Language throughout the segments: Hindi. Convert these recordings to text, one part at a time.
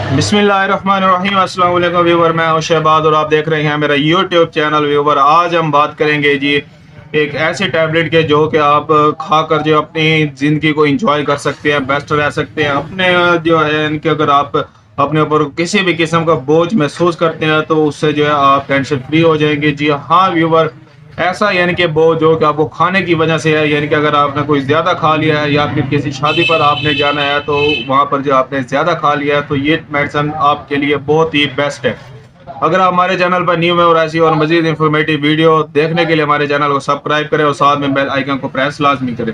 बिस्मिल्लाहिर्रहमानिर्रहीम। अस्सलाम वालेकुम व्यूवर, मैं हूं शहबाज और आप देख रहे हैं मेरा यूट्यूब चैनल। व्यूवर, आज हम बात करेंगे जी एक ऐसे टैबलेट के जो कि आप खाकर जो अपनी ज़िंदगी को एंजॉय कर सकते हैं, बेस्ट रह सकते हैं अपने जो है इनके। अगर आप अपने ऊपर किसी भी किस्म का बोझ महसूस करते हैं तो उससे जो है आप टेंशन फ्री हो जाएंगे। जी हाँ व्यूवर, ऐसा यानी कि वो जो कि आपको खाने की वजह से है, यानी कि अगर आपने कोई ज़्यादा खा लिया है या फिर किसी शादी पर आपने जाना है तो वहाँ पर जो आपने ज़्यादा खा लिया है तो ये मेडिसिन आपके लिए बहुत ही बेस्ट है। अगर आप हमारे चैनल पर न्यू है और ऐसी और मजीद इंफॉर्मेटिव वीडियो देखने के लिए हमारे चैनल को सब्सक्राइब करें और साथ में बेल आइकन को प्रेस लाजमी करें।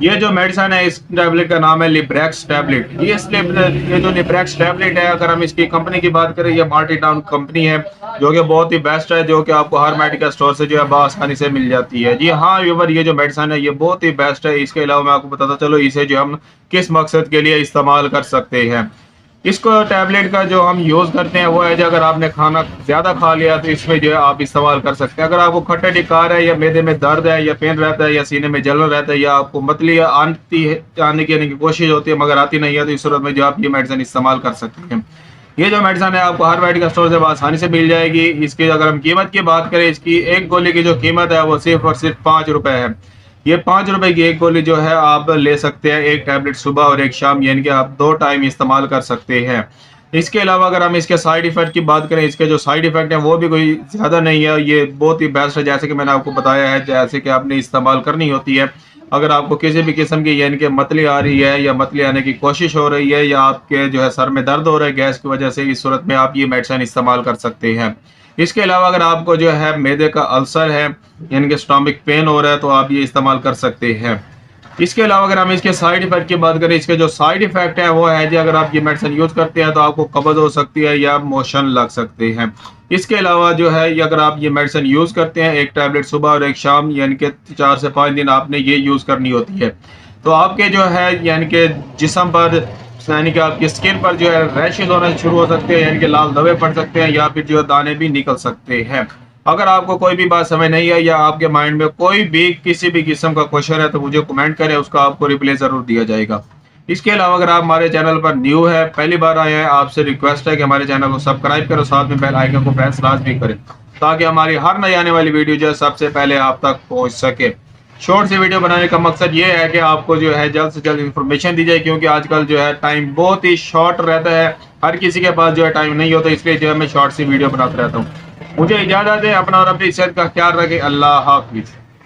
ये जो मेडिसिन है, इस टैबलेट का नाम है लिब्रेक्स टैबलेट। ये जो लिब्रेक्स टैबलेट है, अगर हम इसकी कंपनी की बात करें, ये मार्टी टाउन कंपनी है जो कि बहुत ही बेस्ट है, जो कि आपको हर मेडिकल स्टोर से जो है आसानी से मिल जाती है। जी हाँ व्यूवर, ये जो मेडिसिन है ये बहुत ही बेस्ट है। इसके अलावा मैं आपको बताता चलो इसे जो हम किस मकसद के लिए इस्तेमाल कर सकते हैं। इसको टैबलेट का जो हम यूज़ करते हैं वो है जो अगर आपने खाना ज़्यादा खा लिया तो इसमें जो है आप इस्तेमाल कर सकते हैं। अगर आपको खट्टा टिकार है या मैदे में दर्द है या पेन रहता है या सीने में जलन रहता है या आपको मतली आती है आने की कोशिश होती है मगर आती नहीं है, तो इस सूरत में जो आप ये मेडिसिन इस्तेमाल कर सकते हैं। ये जो मेडिसिन है आपको हर मेडिकल स्टोर से आसानी से मिल जाएगी। इसकी अगर हम कीमत की बात करें, इसकी एक गोली की जो कीमत है वो सिर्फ और सिर्फ 5 रुपए है। ये 5 रुपए की एक गोली जो है आप ले सकते हैं, एक टैबलेट सुबह और एक शाम, यानी कि आप 2 टाइम इस्तेमाल कर सकते हैं। इसके अलावा अगर हम इसके साइड इफेक्ट की बात करें, इसके जो साइड इफेक्ट है वो भी कोई ज़्यादा नहीं है, ये बहुत ही बेस्ट है। जैसे कि मैंने आपको बताया है, जैसे कि आपने इस्तेमाल करनी होती है। अगर आपको किसी भी किस्म की यानी कि मतली आ रही है या मतली आने की कोशिश हो रही है या आपके जो है सर में दर्द हो रहा है गैस की वजह से, इस सूरत में आप ये मेडिसिन इस्तेमाल कर सकते हैं। इसके अलावा अगर आपको जो है मैदे का अल्सर है यानी कि स्टमक पेन हो रहा है तो आप ये इस्तेमाल कर सकते हैं। इसके अलावा अगर हम इसके साइड इफेक्ट की बात करें, इसके जो साइड इफेक्ट है वो है जी अगर आप ये मेडिसिन यूज करते हैं तो आपको कब्ज हो सकती है या मोशन लग सकते हैं। इसके अलावा जो है ये अगर आप ये मेडिसिन यूज करते हैं, एक टैबलेट सुबह और एक शाम, यानी कि 4 से 5 दिन आपने ये यूज करनी होती है, तो आपके जो है यानी कि जिस्म पर यानी कि आपकी स्किन पर जो है रैशेज होना शुरू हो सकते हैं, यानी कि लाल धब्बे पड़ सकते हैं या फिर जो दाने भी निकल सकते हैं। अगर आपको कोई भी बात समझ नहीं है या आपके माइंड में कोई भी किसी भी किस्म का क्वेश्चन है तो मुझे कमेंट करें, उसका आपको रिप्लाई जरूर दिया जाएगा। इसके अलावा अगर आप हमारे चैनल पर न्यू है, पहली बार आए हैं, आपसे रिक्वेस्ट है कि हमारे चैनल को सब्सक्राइब करो, साथ में बेल आइकन को प्रेस लाजमी करें ताकि हमारी हर नई आने वाली वीडियो जो है सबसे पहले आप तक पहुंच सके। शॉर्ट सी वीडियो बनाने का मकसद ये है कि आपको जो है जल्द से जल्द इन्फॉर्मेशन दी जाए, क्योंकि आजकल जो है टाइम बहुत ही शॉर्ट रहता है, हर किसी के पास जो है टाइम नहीं होता, इसलिए जो है मैं शॉर्ट सी वीडियो बनाता रहता हूँ। मुझे इजाजत है, अपना और अपनी सेहत का ख्याल रखें। अल्लाह हाफिज।